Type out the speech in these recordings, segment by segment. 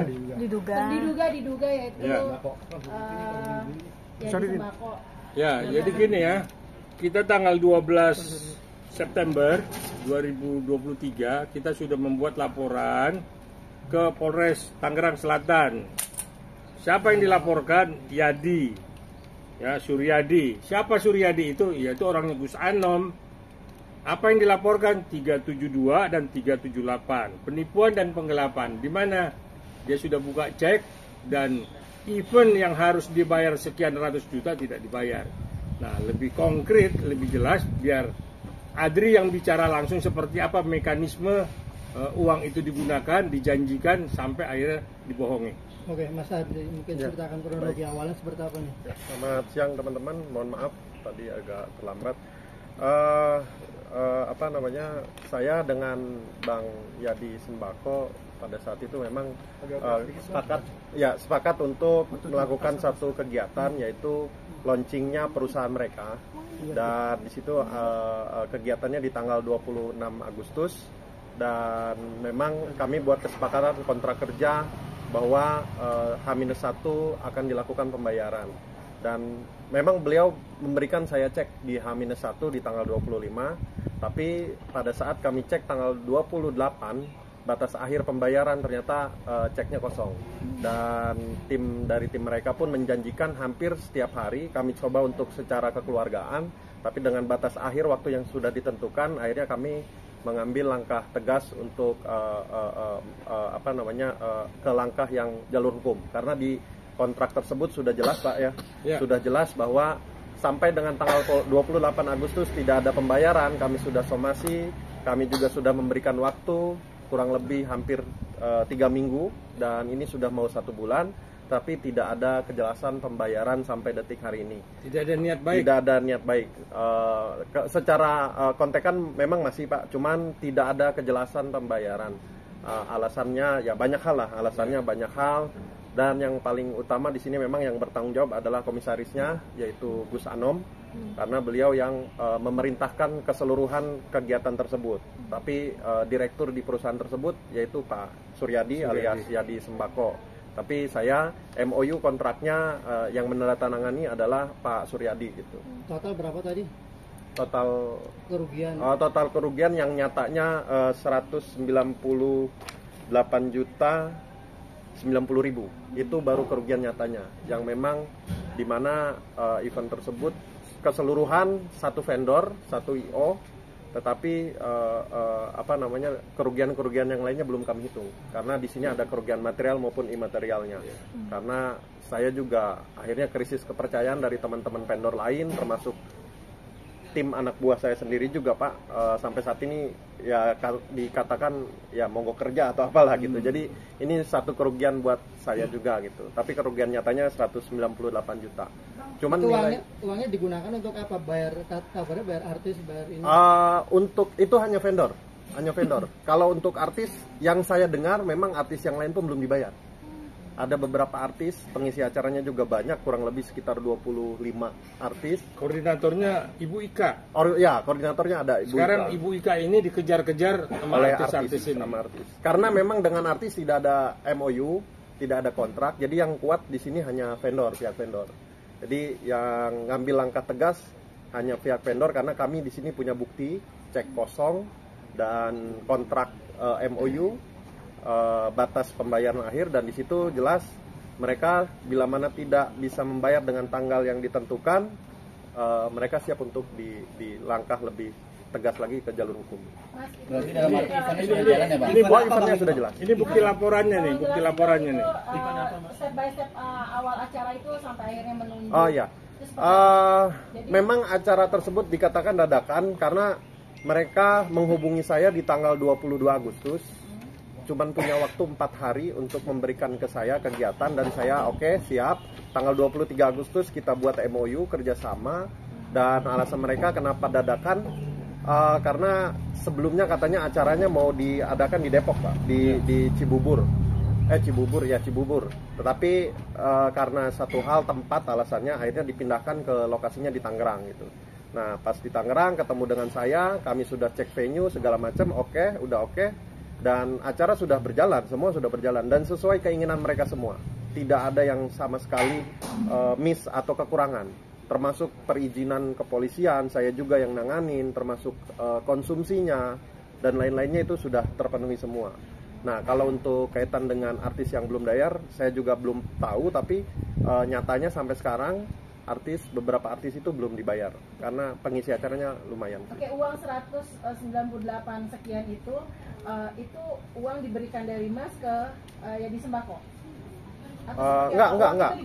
Diduga yaitu ya. ya di sembako. Ya, jadi gini ya. Kita tanggal 12 September 2023 kita sudah membuat laporan ke Polres Tangerang Selatan. Siapa yang dilaporkan? Yadi. Ya, Suryadi. Siapa Suryadi itu? Yaitu orangnya Gus Anom. Apa yang dilaporkan? 372 dan 378. Penipuan dan penggelapan. Di mana dia sudah buka cek dan event yang harus dibayar sekian ratus juta tidak dibayar. Nah, lebih konkret, lebih jelas biar Adri yang bicara langsung seperti apa mekanisme uang itu digunakan, dijanjikan sampai akhirnya dibohongi. Oke, Mas Adri, mungkin ceritakan kronologi awalnya seperti apa nih? Selamat siang teman-teman, mohon maaf tadi agak terlambat. Saya dengan Bang Yadi Sembako pada saat itu memang sepakat untuk melakukan satu kegiatan, yaitu launchingnya perusahaan mereka. Dan di situ kegiatannya di tanggal 26 Agustus, dan memang kami buat kesepakatan kontrak kerja bahwa H-1 akan dilakukan pembayaran. Dan memang beliau memberikan saya cek di H-1 di tanggal 25, tapi pada saat kami cek tanggal 28 batas akhir pembayaran ternyata ceknya kosong. Dan dari tim mereka pun menjanjikan hampir setiap hari kami coba untuk secara kekeluargaan, tapi dengan batas akhir waktu yang sudah ditentukan, akhirnya kami mengambil langkah tegas untuk ke langkah yang jalur hukum, karena di kontrak tersebut sudah jelas Pak ya. Sudah jelas bahwa sampai dengan tanggal 28 Agustus tidak ada pembayaran. Kami sudah somasi, kami juga sudah memberikan waktu kurang lebih hampir 3 minggu, dan ini sudah mau 1 bulan, tapi tidak ada kejelasan pembayaran sampai detik hari ini. Tidak ada niat baik. Tidak ada niat baik. Secara kontekan memang masih Pak, cuman tidak ada kejelasan pembayaran. Alasannya ya banyak hal lah. Alasannya banyak hal, dan yang paling utama di sini memang yang bertanggung jawab adalah komisarisnya, yaitu Gus Anom, karena beliau yang memerintahkan keseluruhan kegiatan tersebut. Tapi direktur di perusahaan tersebut yaitu Pak Suryadi alias Yadi Sembako. Tapi saya MOU kontraknya yang menandatangani adalah Pak Suryadi gitu. Total berapa tadi? Total kerugian. Total kerugian yang nyatanya 198 juta 90.000. Itu baru kerugian nyatanya. Yang memang di mana event tersebut keseluruhan satu vendor, satu IO, tetapi kerugian-kerugian yang lainnya belum kami hitung, karena di sini ada kerugian material maupun imaterialnya. Karena saya juga akhirnya krisis kepercayaan dari teman-teman vendor lain, termasuk tim anak buah saya sendiri juga Pak. Sampai saat ini ya dikatakan ya mogok kerja atau apalah gitu. Jadi ini satu kerugian buat saya juga gitu. Tapi kerugian nyatanya 198 juta. Cuman uangnya digunakan untuk apa? Bayar covernya, bayar artis, bayar ini? Untuk itu hanya vendor. Kalau untuk artis, yang saya dengar memang artis yang lain pun belum dibayar. Ada beberapa artis, pengisi acaranya juga banyak, kurang lebih sekitar 25 artis. Koordinatornya Ibu Ika. Koordinatornya ada Ibu Sekarang Ika. Ibu Ika ini dikejar-kejar oleh artis ini. artis. Karena memang dengan artis tidak ada MOU, tidak ada kontrak. Jadi yang kuat di sini hanya pihak vendor. Jadi yang ngambil langkah tegas hanya pihak vendor, karena kami di sini punya bukti cek kosong dan kontrak MOU. Batas pembayaran akhir, dan di situ jelas mereka bila mana tidak bisa membayar dengan tanggal yang ditentukan, mereka siap untuk di langkah lebih tegas lagi ke jalur hukum. Berarti dalam arti eventnya sudah jalan ya Bang? Ini eventnya sudah jelas. Ini bukti laporannya nih, Step by step awal acara itu sampai akhirnya menunjuk. Memang acara tersebut dikatakan dadakan karena mereka menghubungi saya di tanggal 22 Agustus. Cuman punya waktu 4 hari untuk memberikan ke saya kegiatan, dan saya oke, siap. Tanggal 23 Agustus kita buat MOU kerjasama. Dan alasan mereka kenapa dadakan, karena sebelumnya katanya acaranya mau diadakan di Depok Pak, di Cibubur. Cibubur. Tetapi karena satu hal tempat alasannya, akhirnya dipindahkan ke lokasinya di Tangerang gitu. Nah pas di Tangerang ketemu dengan saya, kami sudah cek venue segala macam, udah oke. dan acara sudah berjalan, semua sudah berjalan dan sesuai keinginan mereka semua. Tidak ada yang sama sekali miss atau kekurangan, termasuk perizinan kepolisian saya juga yang nanganin, termasuk konsumsinya dan lain-lainnya itu sudah terpenuhi semua. Nah, kalau untuk kaitan dengan artis yang belum bayar, saya juga belum tahu, tapi nyatanya sampai sekarang beberapa artis itu belum dibayar karena pengisi acaranya lumayan. Oke, uang 198 sekian itu uang diberikan dari Mas ke Yadi Sembako? Enggak.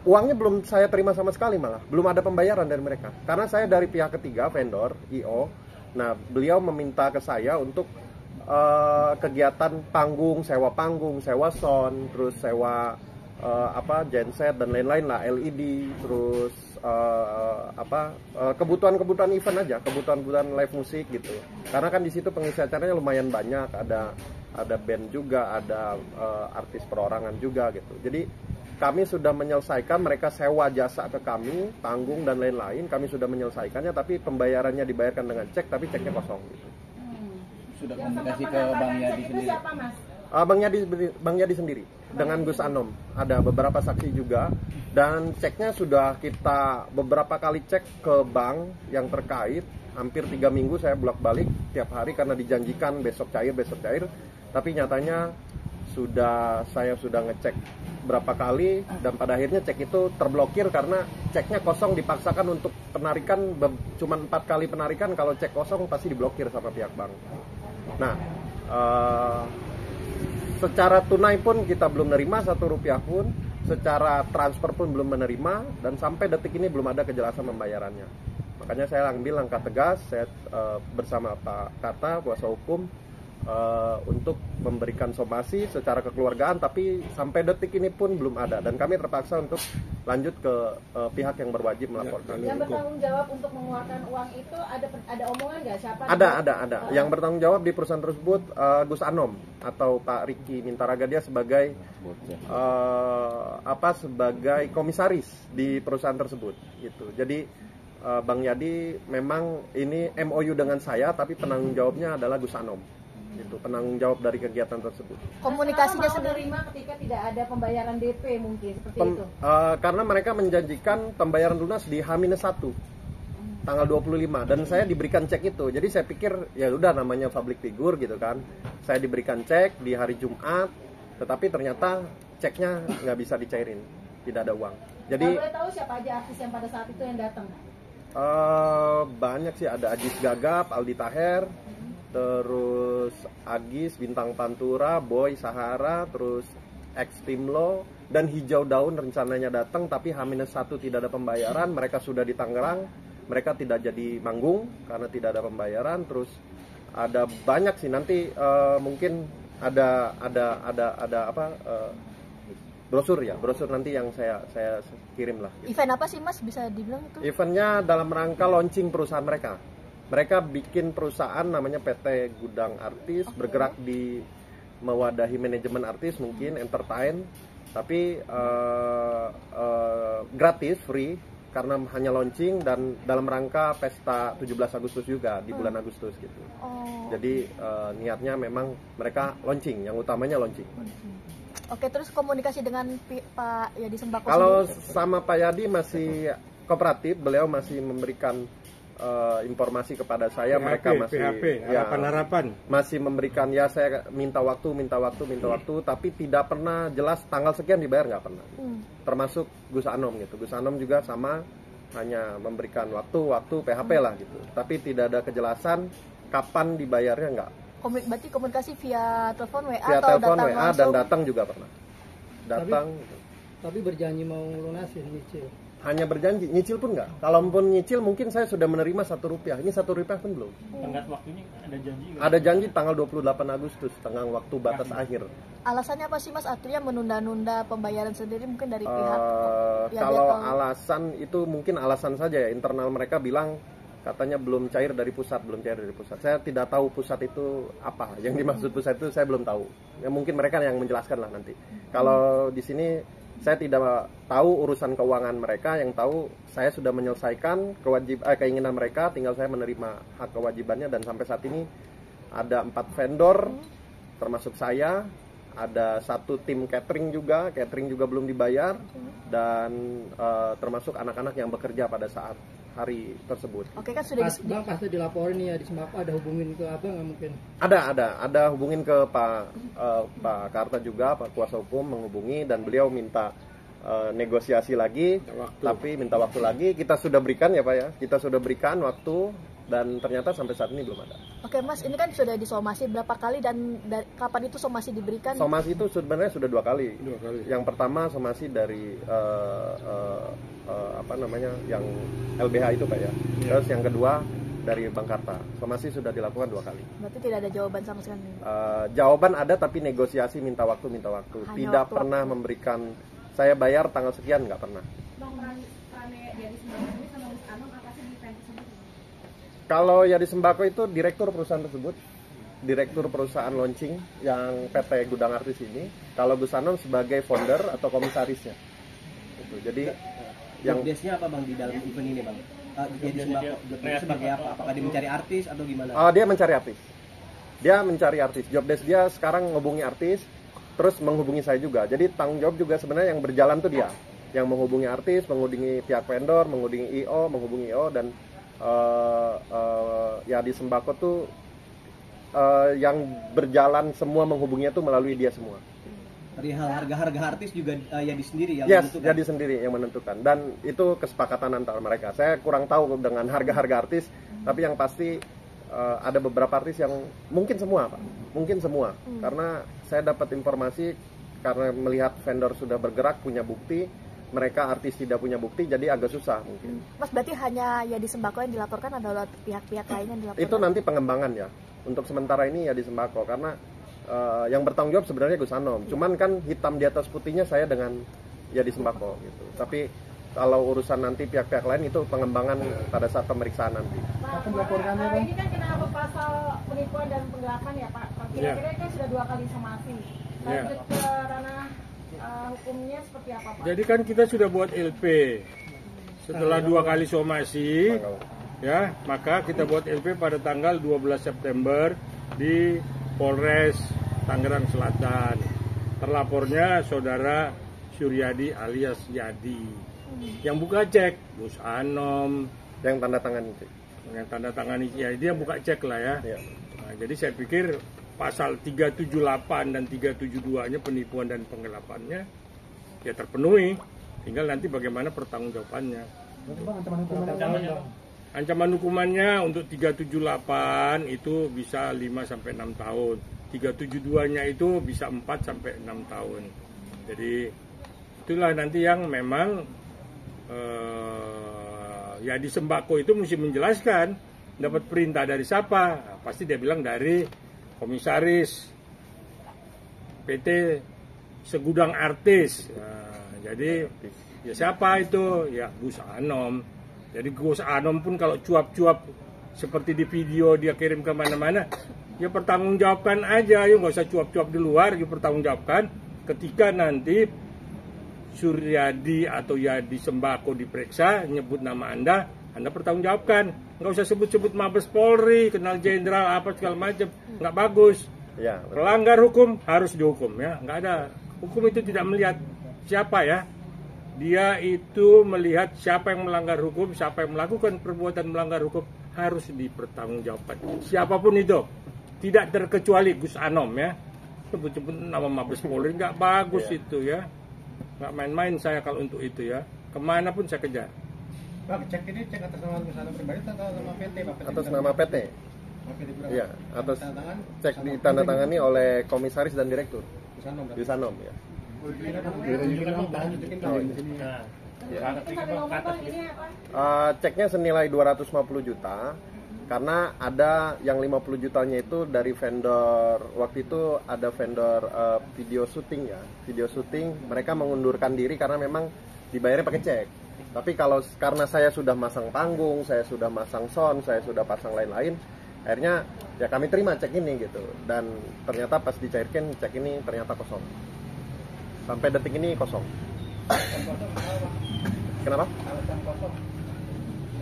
Uangnya belum saya terima sama sekali, malah belum ada pembayaran dari mereka. Karena saya dari pihak ketiga, vendor, IO. Nah, beliau meminta ke saya untuk kegiatan panggung, sewa sound, terus sewa genset dan lain-lain lah, LED, terus kebutuhan event aja, kebutuhan live musik gitu. Karena kan di situ pengisi acaranya lumayan banyak, ada band juga, ada artis perorangan juga gitu. Jadi kami sudah menyelesaikan, mereka sewa jasa ke kami, panggung dan lain-lain, kami sudah menyelesaikannya, tapi pembayarannya dibayarkan dengan cek, tapi ceknya kosong gitu. Sudah komunikasi ke Bang Yadi sendiri. Siapa, Mas? Bang Yadi sendiri dengan Gus Anom, ada beberapa saksi juga, dan ceknya sudah kita beberapa kali cek ke bank yang terkait. Hampir 3 minggu saya bolak-balik tiap hari karena dijanjikan besok cair, tapi nyatanya saya sudah ngecek berapa kali dan pada akhirnya cek itu terblokir karena ceknya kosong, dipaksakan untuk penarikan cuma 4 kali penarikan. Kalau cek kosong pasti diblokir sama pihak bank. Nah, secara tunai pun kita belum menerima 1 rupiah pun, secara transfer pun belum menerima, dan sampai detik ini belum ada kejelasan pembayarannya. Makanya saya ambil langkah tegas, saya bersama Pak Kata, kuasa hukum, untuk memberikan somasi secara kekeluargaan, tapi sampai detik ini pun belum ada, dan kami terpaksa untuk lanjut ke pihak yang berwajib melaporkan. Yang bertanggung jawab untuk mengeluarkan uang itu ada omongan nggak siapa? Ada. Yang bertanggung jawab di perusahaan tersebut Gus Anom atau Pak Riki Mintaraga, dia sebagai sebagai komisaris di perusahaan tersebut gitu. Jadi Bang Yadi memang ini MOU dengan saya, tapi penanggung jawabnya adalah Gus Anom. Itu penanggung jawab dari kegiatan tersebut. Komunikasinya sendiri ketika tidak ada pembayaran DP mungkin seperti itu. Karena mereka menjanjikan pembayaran lunas di H-1 tanggal 25 dan saya diberikan cek itu. Jadi saya pikir ya udah, namanya public figure gitu kan. Saya diberikan cek di hari Jumat, tetapi ternyata ceknya nggak bisa dicairin, tidak ada uang. Jadi boleh tahu siapa aja artis yang pada saat itu yang datang? Banyak sih, ada Ajis Gagap, Aldi Taher, terus Agis, Bintang Pantura, Boy Sahara, terus X Timlo, dan Hijau Daun rencananya datang, tapi H-1 tidak ada pembayaran. Mereka sudah di Tangerang, mereka tidak jadi manggung karena tidak ada pembayaran. Terus ada banyak sih, nanti mungkin ada brosur nanti yang saya kirim lah gitu. Event apa sih Mas, bisa dibilang itu? Eventnya dalam rangka launching perusahaan mereka. Mereka bikin perusahaan namanya PT Gudang Artis, bergerak di mewadahi manajemen artis, mungkin entertain, tapi gratis, free, karena hanya launching dan dalam rangka pesta 17 Agustus juga di bulan Agustus gitu. Jadi niatnya memang mereka launching, yang utamanya launching. Oke, terus komunikasi dengan Pak Yadi Sembako kalau sendiri? Sama Pak Yadi masih kooperatif, beliau masih memberikan informasi kepada saya. Mereka masih harapan masih memberikan, ya saya minta waktu, tapi tidak pernah jelas tanggal sekian dibayar, nggak pernah. Termasuk Gus Anom gitu. Gus Anom juga sama, hanya memberikan waktu PHP lah gitu, tapi tidak ada kejelasan kapan dibayarnya, nggak. Berarti komunikasi via telepon WA via atau telepon datang WA langsung? Dan datang juga pernah datang. Tapi berjanji mau lunasin nyicil. Hanya berjanji, nyicil pun nggak. Kalaupun nyicil mungkin saya sudah menerima 1 rupiah. Ini 1 rupiah pun belum. Tenggat waktunya ada janji nggak? Ada janji tanggal 28 Agustus, tengah waktu batas akhir. Alasannya apa sih Mas? Artinya menunda-nunda pembayaran sendiri mungkin dari pihak kalau alasan itu mungkin alasan saja ya. Internal mereka bilang katanya belum cair dari pusat. Saya tidak tahu pusat itu apa. Yang dimaksud pusat itu saya belum tahu. Ya mungkin mereka yang menjelaskan lah nanti. Kalau di sini saya tidak tahu urusan keuangan mereka. Yang tahu saya sudah menyelesaikan keinginan mereka, tinggal saya menerima hak kewajibannya, dan sampai saat ini ada 4 vendor, termasuk saya, ada 1 tim catering juga belum dibayar, dan termasuk anak-anak yang bekerja pada saat hari tersebut. Oke, kan sudah Bang, pasti dilaporin nih ya di Sembako, ada hubungin ke abang nggak mungkin? Ada hubungin ke Pak Karta juga, Pak kuasa hukum menghubungi, dan beliau minta negosiasi lagi, tapi minta waktu lagi. Kita sudah berikan ya Pak ya, kita sudah berikan waktu, dan ternyata sampai saat ini belum ada. Oke Mas, ini kan sudah disomasi berapa kali dan kapan itu somasi diberikan? Somasi itu sebenarnya sudah 2 kali. 2 kali. Yang pertama somasi dari yang LBH itu Pak ya. Terus yang kedua dari Bang Karta. Somasi sudah dilakukan 2 kali. Berarti tidak ada jawaban sama sekali. Jawaban ada, tapi negosiasi minta waktu. Hanya Tidak waktu. pernah memberikan saya bayar tanggal sekian, nggak pernah. Bang, peran Yadi Sembako ini sama Gus Anom apa sih di event tersebut? Kalau Yadi Sembako itu direktur perusahaan tersebut, direktur perusahaan launching yang PT Gudang Artis ini. Kalau Gus Anom sebagai founder atau komisarisnya. Gitu. Jadi yang Jobdesknya apa Bang di dalam event ini Bang? Jadi Sembako sebagai apa? Apakah dia mencari artis atau gimana? dia mencari artis. Dia mencari artis. Jobdesk dia sekarang menghubungi artis, terus menghubungi saya juga. Jadi tanggung jawab juga sebenarnya yang berjalan tuh dia, yang menghubungi artis, menghubungi pihak vendor, menghubungi IO, dan Yadi Sembako tuh yang berjalan semua menghubunginya tuh melalui dia semua. Dari harga artis juga Yadi sendiri yang Yes, menentukan. Yadi sendiri yang menentukan, dan itu kesepakatan antara mereka. Saya kurang tahu dengan harga artis, tapi yang pasti ada beberapa artis yang mungkin semua Pak, karena saya dapat informasi karena melihat vendor sudah bergerak punya bukti, mereka artis tidak punya bukti, jadi agak susah mungkin. Mas, berarti hanya Yadi Sembako yang dilaporkan atau pihak-pihak lain yang dilaporkan? Itu nanti pengembangan ya. Untuk sementara ini Yadi Sembako, karena yang bertanggung jawab sebenarnya Gus Anom. Cuman kan hitam di atas putihnya saya dengan Yadi Sembako gitu. Tapi kalau urusan nanti pihak-pihak lain itu pengembangan pada saat pemeriksaan nanti. Pak, ini kan kena pasal penipuan dan penggelapan ya Pak. Kira-kira kan sudah 2 kali somasi. Lanjut ke ranah hukumnya seperti apa Pak? Jadi kan kita sudah buat LP. Setelah 2 kali somasi, ya, maka kita buat LP pada tanggal 12 September di Polres Tangerang Selatan. Terlapornya saudara Suryadi alias Yadi. Yang buka cek Gus Anom, Yang tanda tangan itu. yang tanda tangani ya, dia buka cek lah ya. Ya. Nah, jadi saya pikir pasal 378 dan 372-nya penipuan dan penggelapannya ya terpenuhi. Tinggal nanti bagaimana pertanggungjawabannya. Ancaman hukumannya untuk 378 itu bisa 5 sampai 6 tahun. 372-nya itu bisa 4 sampai 6 tahun. Jadi itulah nanti yang memang Yadi Sembako itu mesti menjelaskan dapat perintah dari siapa. Nah, pasti dia bilang dari komisaris PT Segudang Artis. Nah, jadi ya siapa itu? Ya Gus Anom. Jadi Gus Anom pun kalau cuap-cuap seperti di video dia kirim ke mana-mana, ya pertanggungjawabkan aja, yuk nggak usah cuap-cuap di luar, yuk pertanggungjawabkan ketika nanti Suryadi atau Yadi Sembako diperiksa, nyebut nama Anda pertanggungjawabkan. Nggak usah sebut-sebut Mabes Polri, kenal jenderal apa segala macam, nggak bagus. Ya, Pelanggar hukum harus dihukum ya, nggak ada. Hukum itu tidak melihat siapa ya, dia itu melihat siapa yang melanggar hukum, siapa yang melakukan perbuatan melanggar hukum harus dipertanggungjawabkan. Siapapun itu, tidak terkecuali Gus Anom ya. Sebut-sebut nama Mabes Polri nggak bagus itu ya. Nggak main-main saya kalau untuk itu ya. Kemana pun saya kejar. Bang, cek ini cek atas nama Gus Anom pribadi atau nama PT Pak? atas nama PT. Iya, atas cek ditandatangani oleh komisaris dan direktur. Gus Anom ya. Ceknya senilai 250 juta. Karena ada yang 50 jutanya itu dari vendor, waktu itu ada vendor video syuting ya, video syuting, mereka mengundurkan diri karena memang dibayarnya pakai cek. Tapi kalau karena saya sudah masang panggung, saya sudah masang sound, saya sudah pasang lain-lain, akhirnya ya kami terima cek ini gitu. Dan ternyata pas dicairkan cek ini ternyata kosong. Sampai detik ini kosong. Kenapa?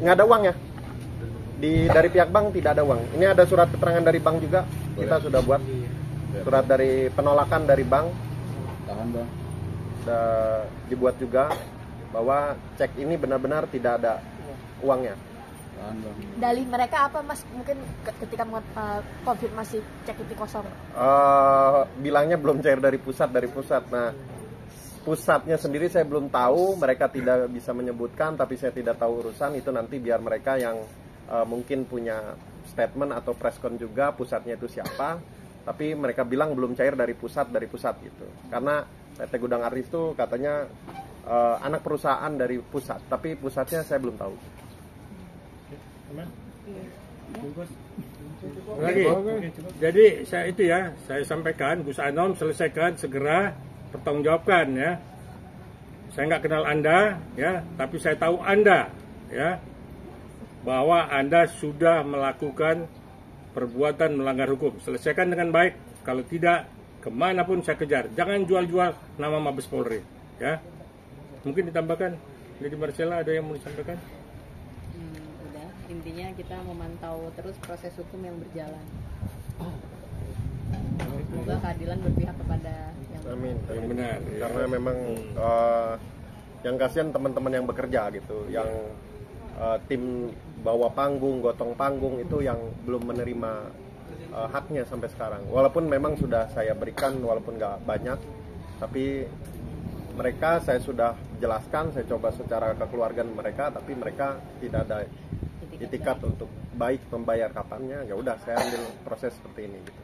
Nggak ada uang ya? Dari pihak bank tidak ada uang. Ini ada surat keterangan dari bank juga. Kita sudah buat surat dari penolakan dari bank. Tahan bang. Sudah dibuat juga bahwa cek ini benar-benar tidak ada uangnya. Tahan bang. Dalih mereka apa Mas? Mungkin ketika konfirmasi cek itu kosong. Bilangnya belum cair dari pusat. Nah, pusatnya sendiri saya belum tahu. Mereka tidak bisa menyebutkan, tapi saya tidak tahu urusan itu. Nanti biar mereka yang mungkin punya statement atau preskon juga pusatnya itu siapa. Tapi mereka bilang belum cair dari pusat gitu. Karena PT Gudang Artis itu katanya anak perusahaan dari pusat, tapi pusatnya saya belum tahu. Lagi. Jadi saya sampaikan Gus Anom selesaikan segera, pertanggungjawabkan ya. Saya nggak kenal Anda ya, tapi saya tahu Anda ya, bahwa Anda sudah melakukan perbuatan melanggar hukum. Selesaikan dengan baik. Kalau tidak, kemanapun saya kejar. Jangan jual-jual nama Mabes Polri ya. Mungkin ditambahkan, Lady Marcella ada yang mau disampaikan? Udah, intinya kita memantau terus proses hukum yang berjalan. Semoga keadilan berpihak kepada yang Amin. Yang benar. Ya. Karena memang yang kasihan teman-teman yang bekerja gitu, yang tim bawa panggung, gotong panggung itu yang belum menerima haknya sampai sekarang. Walaupun memang sudah saya berikan, walaupun nggak banyak, tapi mereka saya sudah jelaskan, saya coba secara kekeluargaan mereka, tapi mereka tidak ada itikat untuk baik membayar kapannya. Ya udah, saya ambil proses seperti ini. Gitu.